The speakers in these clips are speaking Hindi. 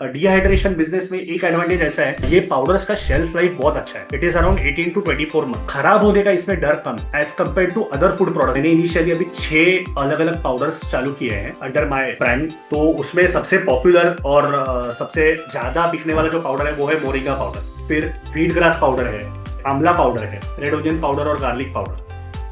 डिहाइड्रेशन बिजनेस में एक एडवांटेज ऐसा है, ये पाउडर्स का शेल्फ लाइफ बहुत अच्छा है। It is around 18 to 24 month. खराब होने का इसमें डर कम as compare to other food product. मैंने इनिशियली अभी 6 अलग अलग पाउडर्स चालू किए हैं अंडर माय ब्रांड। तो उसमें सबसे पॉपुलर और सबसे ज्यादा बिकने वाला जो पाउडर है वो है मोरिंगा पाउडर, फिर व्हीट ग्रास पाउडर है, आंवला पाउडर है, रेड ओनियन पाउडर और गार्लिक पाउडर,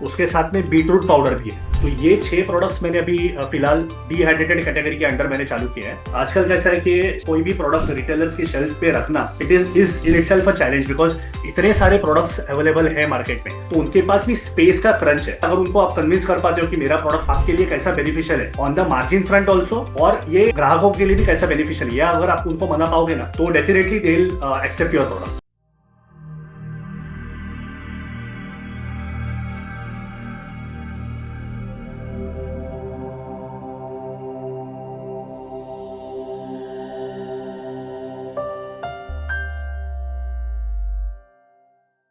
उसके साथ में बीटरूट पाउडर भी है। तो ये 6 प्रोडक्ट्स मैंने अभी फिलहाल डिहाइड्रेटेड कैटेगरी के अंडर मैंने चालू किया है। आजकल कैसा है कि कोई भी प्रोडक्ट रिटेलर्स की शेल्फ पे रखना it is in itself a challenge, because इतने सारे प्रोडक्ट्स अवेलेबल है मार्केट में, तो उनके पास भी स्पेस का क्रंच है। अगर उनको आप कन्विंस कर पाते हो कि मेरा प्रोडक्ट आपके लिए कैसा बेनिफिशियल है on the margin front also, और ये ग्राहकों के लिए भी कैसा बेनिफिशियल है, या अगर आप उनको मना पाओगे ना, तो definitely they will accept your product.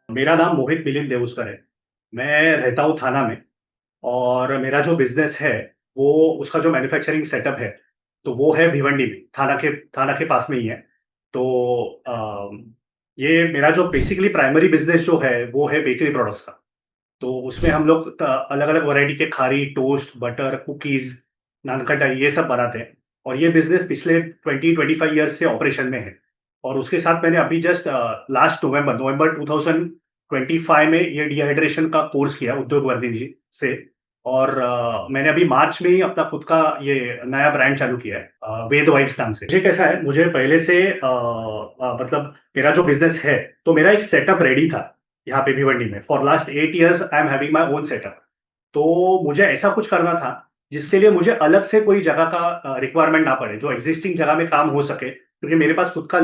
मेरा नाम मोहित मिलिंद देवुस्कर है। मैं रहता हूँ थाना में, और मेरा जो बिजनेस है वो, उसका जो मैन्युफैक्चरिंग सेटअप है तो वो है भिवंडी में, थाना के पास में ही है। तो ये मेरा जो बेसिकली प्राइमरी बिजनेस जो है वो है बेकरी प्रोडक्ट्स का। तो उसमें हम लोग अलग अलग वैरायटी के खारी, टोस्ट, बटर, कुकीज, नानकटाई ये सब बनाते हैं। और ये बिजनेस पिछले 20-25 ईयर्स से ऑपरेशन में है। और उसके साथ मैंने अभी जस्ट लास्ट नवंबर 2025 में ये डिहाइड्रेशन का कोर्स किया उद्योग वर्दी जी से। और मैंने अभी मार्च में ही अपना खुद का ये नया ब्रांड चालू किया है, वेद वाइब्स नाम से। मुझे कैसा है, मुझे पहले से मतलब मेरा जो बिजनेस है, तो मेरा एक सेटअप रेडी था यहाँ पे भिवंडी में। For last 8 years I am having my own setup. तो मुझे ऐसा कुछ करना था जिसके लिए मुझे अलग से कोई जगह का रिक्वायरमेंट ना पड़े, जो एग्जिस्टिंग जगह में काम हो सके, क्योंकि मेरे पास खुद का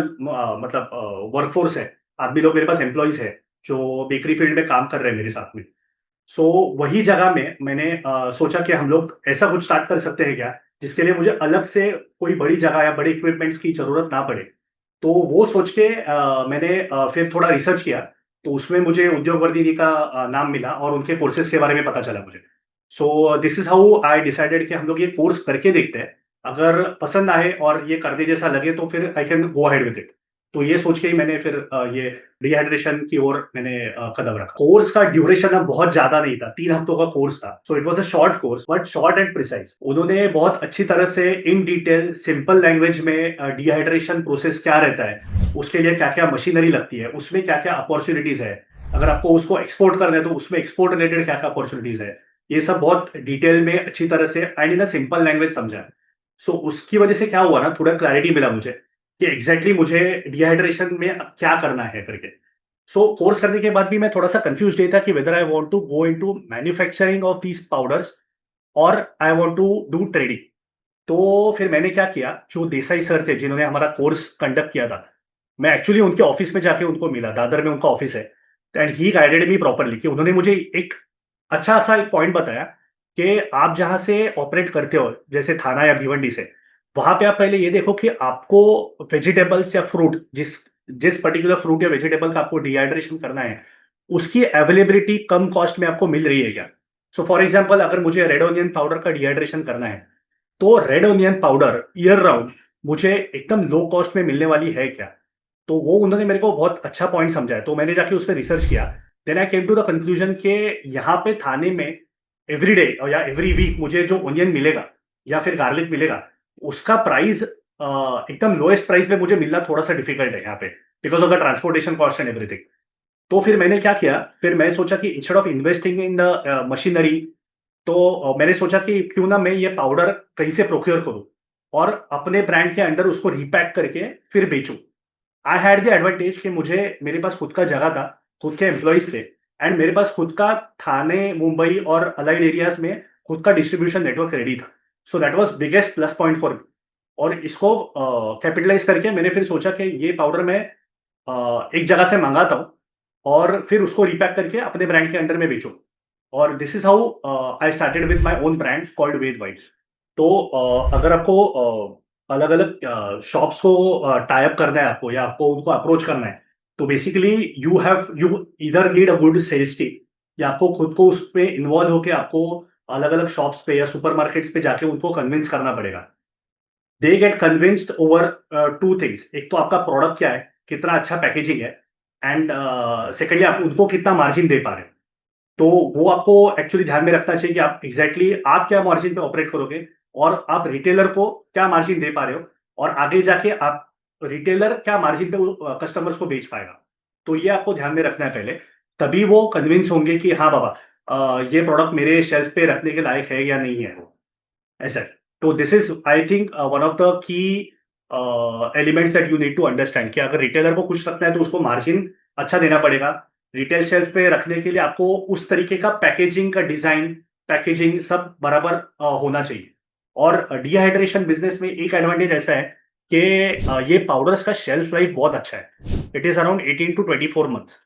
मतलब वर्कफोर्स है, आदमी लोग मेरे पास एम्प्लॉयज है जो बेकरी फील्ड में काम कर रहे हैं मेरे साथ में। सो वही जगह में मैंने सोचा कि हम लोग ऐसा कुछ स्टार्ट कर सकते हैं क्या, जिसके लिए मुझे अलग से कोई बड़ी जगह या बड़े इक्विपमेंट्स की जरूरत ना पड़े। तो वो सोच के मैंने फिर थोड़ा रिसर्च किया। तो उसमें मुझे उद्योग वर्दी जी का नाम मिला और उनके कोर्सेज के बारे में पता चला मुझे। So this is how I decided कि हम लोग ये कोर्स करके देखते हैं। अगर पसंद आए और ये करने जैसा लगे तो फिर I can go ahead with it. तो ये सोच के ही मैंने फिर ये डिहाइड्रेशन की ओर मैंने कदम रखा। कोर्स का ड्यूरेशन अब बहुत ज्यादा नहीं था, 3 हफ्तों का कोर्स था। So it was a short course, but short and precise. उन्होंने बहुत अच्छी तरह से इन डिटेल सिंपल लैंग्वेज में डिहाइड्रेशन प्रोसेस क्या रहता है, उसके लिए क्या क्या मशीनरी लगती है, उसमें क्या क्या अपॉर्चुनिटीज है, अगर आपको उसको एक्सपोर्ट करना है तो उसमें एक्सपोर्ट रिलेटेड क्या क्या अपॉर्चुनिटीज है, ये सब बहुत डिटेल में अच्छी तरह से and in a simple language समझा। सो उसकी वजह से क्या हुआ ना, थोड़ा क्लैरिटी मिला मुझे कि एग्जैक्टली मुझे डिहाइड्रेशन में क्या करना है करके। सो कोर्स करने के बाद भी मैं थोड़ा सा कंफ्यूज था कि whether I want to go into manufacturing of these powders और I want to do trading. तो फिर मैंने क्या किया, जो देसाई सर थे जिन्होंने हमारा कोर्स कंडक्ट किया था, मैं एक्चुअली उनके ऑफिस में जाके उनको मिला। दादर में उनका ऑफिस है, and he guided me properly कि उन्होंने मुझे एक अच्छा सा एक पॉइंट बताया कि आप जहां से ऑपरेट करते हो, जैसे थाना या भिवंडी से, वहां पे आप पहले ये देखो कि आपको वेजिटेबल्स या फ्रूट, जिस जिस पर्टिकुलर फ्रूट या वेजिटेबल का आपको डिहाइड्रेशन करना है, उसकी अवेलेबिलिटी कम कॉस्ट में आपको मिल रही है क्या। सो फॉर एग्जाम्पल, अगर मुझे रेड ओनियन पाउडर का डिहाइड्रेशन करना है, तो red onion powder year round मुझे एकदम लो कॉस्ट में मिलने वाली है क्या। तो वो उन्होंने मेरे को बहुत अच्छा पॉइंट समझाया, तो मैंने जाके उस पर रिसर्च किया। Then I came to the conclusion के यहाँ पे थाने में एवरी डे या एवरी वीक मुझे जो ओनियन मिलेगा या फिर गार्लिक मिलेगा, उसका प्राइस एकदम लोएस्ट प्राइस पे मुझे मिलना थोड़ा सा डिफिकल्ट है यहाँ पे, because of the transportation cost and everything. तो फिर मैंने क्या किया, फिर मैं सोचा कि instead of investing in the machinery, तो मैंने सोचा कि क्यों ना मैं ये पाउडर कहीं से प्रोक्योर करूं और अपने ब्रांड के अंडर उसको रीपैक करके फिर बेचूं। आई हैड द एडवांटेज कि मुझे मेरे पास खुद का जगह था, खुद के एम्प्लॉइज थे, एंड मेरे पास खुद का थाने, मुंबई और अलाइड एरियाज में खुद का डिस्ट्रीब्यूशन नेटवर्क रेडी था। So that was biggest plus point for me. और इसको कैपिटलाइज करके मैंने फिर सोचा कि ये पाउडर मैं एक जगह से मंगाता हूँ और फिर उसको रीपैक करके अपने ब्रांड के अंडर में बेचूं। और this is how I started with my own brand called Ved vibes. तो अगर आपको अलग अलग शॉप्स को टाई अप करना है आपको, या आपको उनको अप्रोच करना है, तो बेसिकली यू इधर need a good sales team, या आपको खुद को उस पे इन्वॉल्व होकर आपको अलग अलग शॉप्स पे या सुपरमार्केट्स पे जाके उनको कन्विंस करना पड़ेगा। They get convinced over two things. एक तो आपका प्रोडक्ट क्या है, कितना अच्छा पैकेजिंग है, एंड सेकेंडली आप उनको कितना मार्जिन दे पा रहे हैं। तो वो आपको एक्चुअली ध्यान में रखना चाहिए कि आप एग्जैक्टली आप क्या मार्जिन पे ऑपरेट करोगे, और आप रिटेलर को क्या मार्जिन दे पा रहे हो, और आगे जाके आप रिटेलर क्या मार्जिन पे कस्टमर्स को बेच पाएगा। तो ये आपको ध्यान में रखना है पहले, तभी वो कन्विंस होंगे कि हाँ बाबा, ये प्रोडक्ट मेरे शेल्फ पे रखने के लायक है या नहीं है वो, ऐसा है। तो this is I think one of the key elements that you need to understand, कि अगर रिटेलर को कुछ रखना है तो उसको मार्जिन अच्छा देना पड़ेगा। रिटेल शेल्फ पे रखने के लिए आपको उस तरीके का पैकेजिंग का डिजाइन, पैकेजिंग सब बराबर होना चाहिए। और डिहाइड्रेशन बिजनेस में एक एडवांटेज ऐसा है कि ये पाउडर्स का शेल्फ लाइफ बहुत अच्छा है। It is around 18 to 24 months।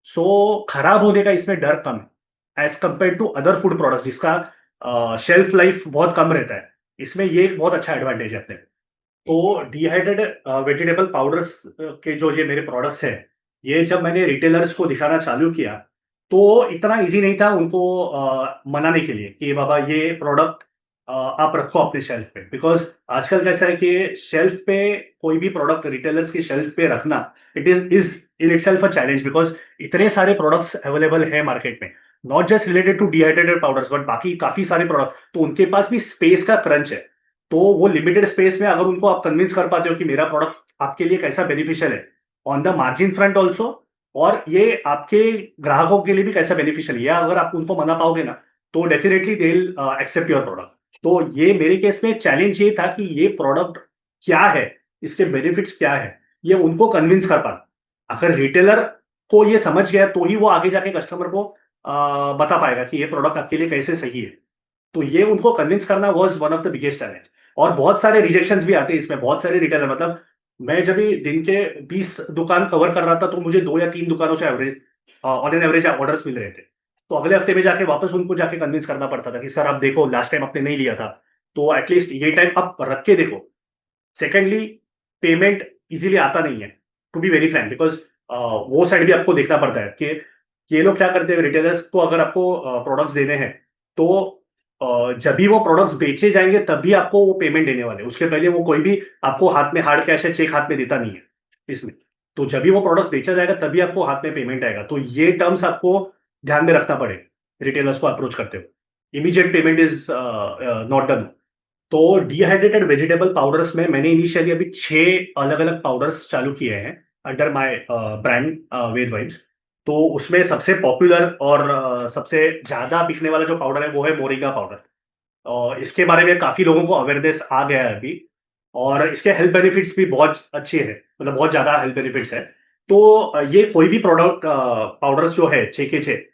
So खराब होने का इसमें डर कम है as compare to other food products, जिसका शेल्फ लाइफ बहुत कम रहता है। इसमें ये एक बहुत अच्छा एडवांटेज है अपने। तो डिहाइड्रेटेड वेजिटेबल पाउडर्स के जो ये मेरे प्रोडक्ट्स हैं, ये जब मैंने रिटेलर्स को दिखाना चालू किया, तो इतना ईज़ी नहीं था उनको मनाने के लिए कि बाबा ये प्रोडक्ट आप रखो अपने शेल्फ पे। बिकॉज़ आजकल कैसा है कि शेल्फ पे कोई भी प्रोडक्ट रिटेलर्स की शेल्फ पे रखना, it is in itself a challenge, because इतने सारे प्रोडक्ट्स अवेलेबल हैं मार्केट में, not just related to dehydrated powders but बाकी काफ़ी सारे प्रोडक्ट, तो उनके पास भी स्पेस का क्रंच है। तो वो लिमिटेड स्पेस में अगर उनको आप कन्विंस कर पाते हो कि मेरा प्रोडक्ट आपके लिए कैसा बेनिफिशियल है on the margin front also, और ये आपके ग्राहकों के लिए भी कैसा बेनिफिशियल है, या अगर आप उनको मना पाओगे ना, तो definitely they will accept your product. तो ये मेरे केस में चैलेंज ये था कि ये प्रोडक्ट क्या है, इसके बेनिफिट्स क्या है, ये उनको कन्विंस कर पाना। अगर रिटेलर को ये समझ गया तो ही वो आगे जाके कस्टमर को बता पाएगा कि ये प्रोडक्ट आपके लिए कैसे सही है। तो ये उनको कन्विंस करना was one of the biggest challenge. और बहुत सारे रिजेक्शंस भी आते हैं इसमें, बहुत सारे रिटेलर, मतलब मैं जब भी दिन के 20 दुकान कवर कर रहा था, तो मुझे 2 या 3 दुकानों से average on an average orders मिल रहे थे। तो अगले हफ्ते में जाके वापस उनको जाके कन्विंस करना पड़ता था कि सर आप देखो लास्ट टाइम आपने नहीं लिया था, तो एटलीस्ट ये टाइम आप रख के देखो। सेकेंडली, पेमेंट इजीली आता नहीं है, to be very frank, because वो साइड भी आपको देखना पड़ता है कि ये लोग क्या करते हैं। रिटेलर्स को अगर आपको प्रोडक्ट्स देने हैं, तो जब भी वो प्रोडक्ट्स बेचे जाएंगे तभी आपको वो पेमेंट देने वाले हैं। उसके पहले वो कोई भी आपको हाथ में हार्ड कैश या चेक हाथ में देता नहीं है इसमें। तो जब भी वो प्रोडक्ट्स बेचा जाएगा तभी आपको हाथ में पेमेंट आएगा। तो ये टर्म्स आपको ध्यान में रखना पड़े रिटेलर्स को अप्रोच करते हुए। Immediate payment is not done. तो डिहाइड्रेटेड वेजिटेबल पाउडर्स में मैंने इनिशियली अभी 6 अलग-अलग पाउडर्स चालू किए हैं under my brand Ved vibes. तो उसमें सबसे पॉपुलर और सबसे ज़्यादा बिकने वाला जो पाउडर है वो है मोरिंगा पाउडर। और इसके बारे में काफ़ी लोगों को अवेयरनेस आ गया है अभी, और इसके हेल्थ बेनिफिट्स भी बहुत अच्छे हैं, मतलब बहुत ज़्यादा हेल्थ बेनिफिट्स हैं। तो ये कोई भी प्रोडक्ट पाउडर्स जो है 6 के 6,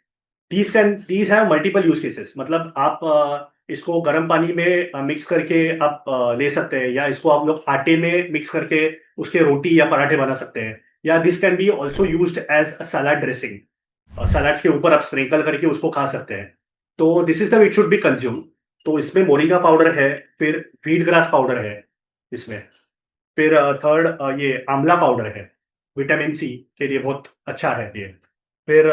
these have multiple use cases. मतलब आप इसको गर्म पानी में मिक्स करके आप ले सकते हैं, या इसको आप लोग आटे में मिक्स करके उसके रोटी या पराठे बना सकते हैं, या this can be also used as a salad dressing. Salads के ऊपर आप स्प्रिंकल करके उसको खा सकते हैं। तो this is the it should be consume. तो इसमें मोरिंगा पाउडर है, फिर व्हीट ग्रास पाउडर है इसमें, फिर थर्ड ये आंवला पाउडर है, विटामिन सी के लिए बहुत अच्छा है ये। फिर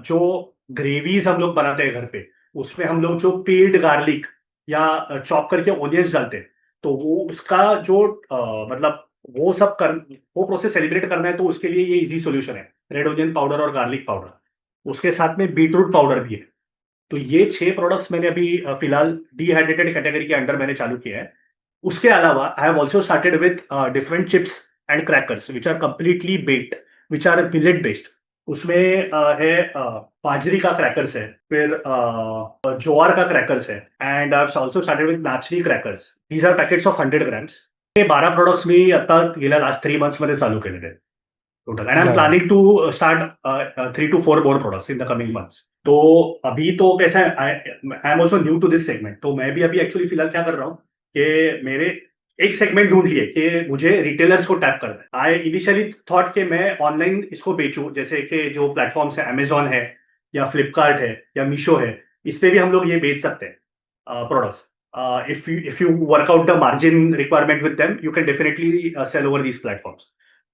जो ग्रेवीज हम लोग बनाते हैं घर पे, उसमें हम लोग जो पील्ड गार्लिक या चॉप करके ऑनियंस डालते हैं, तो वो उसका जो मतलब वो सब कर वो प्रोसेस सेलिब्रेट करना है, तो उसके लिए ये इजी सॉल्यूशन है, रेड ऑनियन पाउडर और गार्लिक पाउडर। उसके साथ में बीटरूट पाउडर भी है। तो ये 6 प्रोडक्ट्स मैंने अभी फिलहाल डिहाइड्रेटेड कैटेगरी के अंडर मैंने चालू किया है। उसके अलावा I have also started with different chips and crackers which are completely baked, which are millet based. उसमें है बाजरी का क्रैकर्स है, फिर ज्वार का क्रैकर्स है, and I have also started with नाचनी crackers. These are packets of 100 grams। हे 12 प्रोडक्ट्स मी आता गेल्या लास्ट 3 months मध्ये चालू केलेले आहेत टोटल, एंड आई एम या planning to start 3 to 4 more products in the coming months. तो अभी तो कैसा है, I am also new to this segment. तो मैं भी अभी एक्चुअली फिलहाल क्या कर रहा हूँ कि मेरे एक सेगमेंट ढूंढ लिए कि मुझे रिटेलर्स को टैप करना है। आई इनिशियली थॉट कि मैं ऑनलाइन इसको बेचूं, जैसे कि जो प्लेटफॉर्म्स है, अमेजॉन है या फ्लिपकार्ट है या मीशो है, इस पे भी हम लोग ये बेच सकते हैं products. If you work out the margin requirement with them, you can definitely sell over these platforms.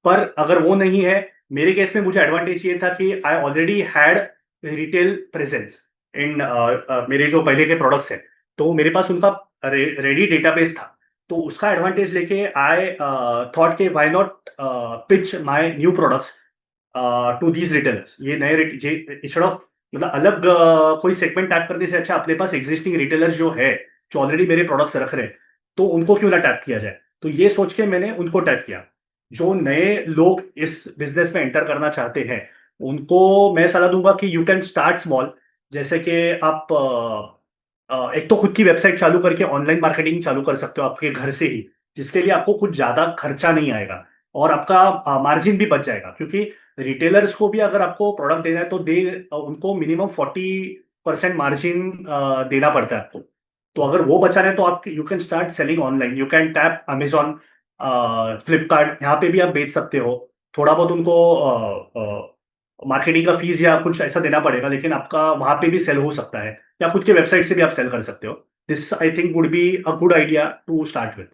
पर अगर वो नहीं है, मेरे केस में मुझे एडवांटेज ये था कि I already had retail presence in मेरे जो पहले के प्रोडक्ट्स हैं, तो मेरे पास उनका रेडी डेटाबेस था। तो उसका एडवांटेज लेके आई थॉट के why not pitch my new products to these retailers. ये नए इंस्टेड ऑफ मतलब अलग कोई सेगमेंट टैप करने से अच्छा अपने पास एग्जिस्टिंग रिटेलर्स जो है, जो ऑलरेडी मेरे प्रोडक्ट्स रख रहे हैं, तो उनको क्यों ना टैप किया जाए। तो ये सोच के मैंने उनको टैप किया। जो नए लोग इस बिजनेस में एंटर करना चाहते हैं, उनको मैं सलाह दूंगा कि यू कैन स्टार्ट स्मॉल। जैसे कि आप एक तो खुद की वेबसाइट चालू करके ऑनलाइन मार्केटिंग चालू कर सकते हो आपके घर से ही, जिसके लिए आपको कुछ ज्यादा खर्चा नहीं आएगा और आपका मार्जिन भी बच जाएगा। क्योंकि रिटेलर्स को भी अगर आपको प्रोडक्ट देना है तो उनको मिनिमम 40% मार्जिन देना पड़ता है आपको। तो अगर वो बचाना है तो आप you can start selling online. You can tap Amazon, Flipkart, यहाँ पे भी आप बेच सकते हो। थोड़ा बहुत उनको मार्केटिंग का फीस या कुछ ऐसा देना पड़ेगा, लेकिन आपका वहां पे भी सेल हो सकता है, या खुद के वेबसाइट से भी आप सेल कर सकते हो। This I think would be a good idea to start with.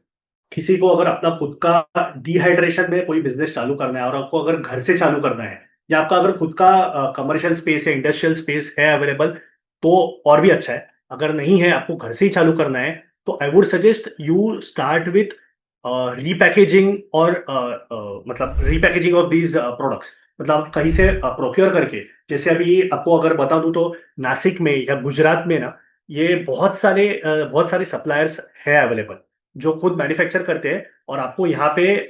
किसी को अगर अपना खुद का डिहाइड्रेशन में कोई बिजनेस चालू करना है और आपको अगर घर से चालू करना है, या आपका अगर खुद का कमर्शियल स्पेस है, इंडस्ट्रियल स्पेस है अवेलेबल, तो और भी अच्छा है। अगर नहीं है, आपको घर से ही चालू करना है, तो I would suggest you start with repackaging और मतलब रीपैकेजिंग ऑफ दीज प्रोडक्ट्स। मतलब आप कहीं से प्रोक्योर करके, जैसे अभी आपको अगर बता दूं तो नासिक में या गुजरात में ना, ये बहुत सारे सप्लायर्स है अवेलेबल, जो खुद मैन्युफैक्चर करते हैं। और आपको यहाँ पे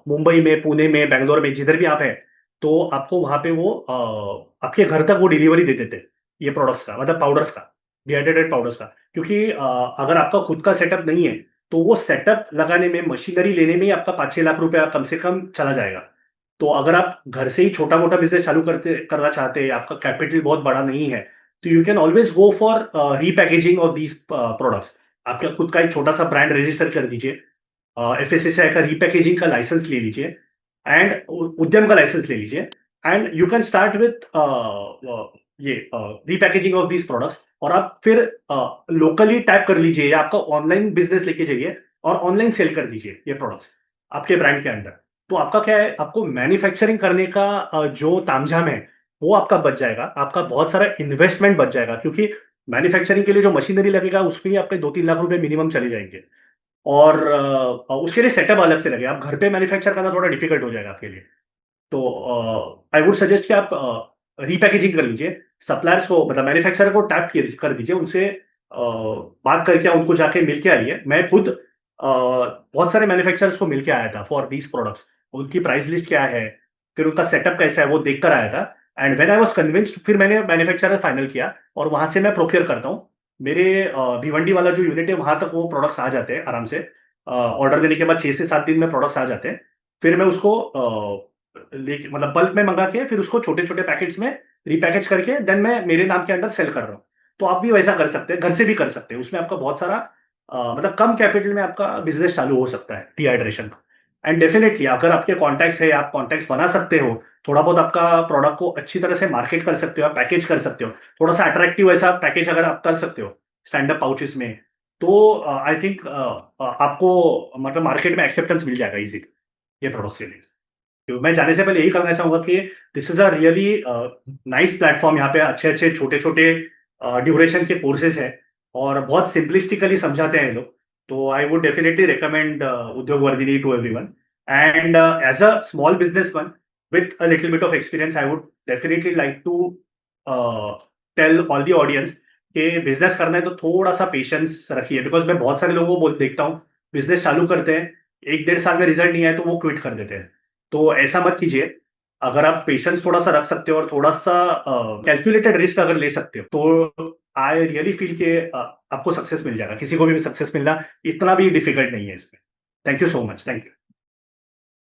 मुंबई में, पुणे में, बैंगलोर में, जिधर भी आप हैं, तो आपको वहाँ पे वो आपके घर तक वो डिलीवरी दे देते हैं, ये प्रोडक्ट्स का, मतलब पाउडर्स का, डिहाइड्रेटेड पाउडर्स का। क्योंकि अगर आपका खुद का सेटअप नहीं है, तो वो सेटअप लगाने में, मशीनरी लेने में ही आपका 5-6 लाख रुपया कम से कम चला जाएगा। तो अगर आप घर से ही छोटा मोटा बिजनेस चालू करना चाहते हैं, आपका कैपिटल बहुत बड़ा नहीं है, तो you can always go for repackaging of these products. आपका खुद का एक छोटा सा ब्रांड रजिस्टर कर दीजिए, एफएसएसआई का रीपैकेजिंग का लाइसेंस ले लीजिए, एंड उद्यम का लाइसेंस ले लीजिए, and you can start with ये रीपैकेजिंग ऑफ दीज प्रोडक्ट्स। और आप फिर लोकली टैप कर लीजिए, या आपका ऑनलाइन बिजनेस लेके जाइए और ऑनलाइन सेल कर दीजिए ये प्रोडक्ट्स आपके ब्रांड के अंडर। तो आपका क्या है, आपको मैन्युफैक्चरिंग करने का जो तामझाम है, वो आपका बच जाएगा। आपका बहुत सारा इन्वेस्टमेंट बच जाएगा, क्योंकि मैन्युफैक्चरिंग के लिए जो मशीनरी लगेगा उसमें ही आपके 2-3 लाख रुपए मिनिमम चले जाएंगे। और उसके लिए सेटअप अलग से लगे, आप घर पे मैन्युफैक्चर करना थोड़ा डिफिकल्ट हो जाएगा आपके लिए। तो आई वुड सजेस्ट कि आप रीपैकेजिंग कर लीजिए, सप्लायर्स को, मतलब मैन्युफैक्चरर को टैप कर दीजिए, उनसे बात करके उनको जाके मिल के आइए। मैं खुद बहुत सारे मैन्युफैक्चरर्स को मिल के आया था फॉर दीज प्रोडक्ट्स। उनकी प्राइस लिस्ट क्या है, फिर उनका सेटअप कैसा है, वो देख कर आया था। And when I was convinced, फिर मैंने मैन्युफैक्चरर फाइनल किया, और वहां से मैं प्रोक्योर करता हूँ। मेरे भिवंडी वाला जो यूनिट है, वहां तक वो प्रोडक्ट्स आ जाते हैं आराम से। ऑर्डर देने के बाद 6 से 7 दिन में प्रोडक्ट्स आ जाते हैं। फिर मैं उसको लेके, मतलब बल्क में मंगा के, फिर उसको छोटे छोटे पैकेट्स में रिपैकेज करके देन मैं मेरे नाम के अंडर सेल कर रहा हूँ। तो आप भी वैसा कर सकते हैं, घर से भी कर सकते हैं। उसमें आपका बहुत सारा मतलब कम कैपिटल में आपका बिजनेस चालू हो सकता है डिहाइड्रेशन का। एंड डेफिनेटली अगर आपके कॉन्टैक्ट्स है, आप कॉन्टैक्ट्स बना सकते हो, थोड़ा बहुत आपका प्रोडक्ट को अच्छी तरह से मार्केट कर सकते हो, आप पैकेज कर सकते हो, थोड़ा सा अट्रैक्टिव ऐसा पैकेज अगर आप कर सकते हो स्टैंडअप पाउचेस में, तो आई थिंक आपको मतलब मार्केट में एक्सेप्टेंस मिल जाएगा इजीली ये प्रोडक्ट्स के लिए। तो मैं जाने से पहले यही करना चाहूंगा कि this is a really nice platform. यहाँ पे अच्छे अच्छे छोटे छोटे ड्यूरेशन के कोर्सेज है, और बहुत सिंपलिस्टिकली समझाते हैं ये लोग। तो आई would definitely recommend Udyog Vardhini to everyone. And as a small businessman with a little bit of experience, I would definitely like to tell all the audience कि बिजनेस करना है तो थोड़ा सा पेशेंस रखिए। बिकॉज मैं बहुत सारे लोगों को देखता हूँ, बिजनेस चालू करते हैं, 1-1.5 साल में रिजल्ट नहीं आए तो वो क्विट कर देते हैं। तो ऐसा मत कीजिए। अगर आप पेशेंस थोड़ा सा रख सकते हो और थोड़ा सा कैलकुलेटेड रिस्क अगर ले सकते हो, तो आई रियली फील कि आपको सक्सेस मिल जाएगा। किसी को भी सक्सेस मिलना इतना भी डिफिकल्ट नहीं है इसमें। Thank you so much. Thank you.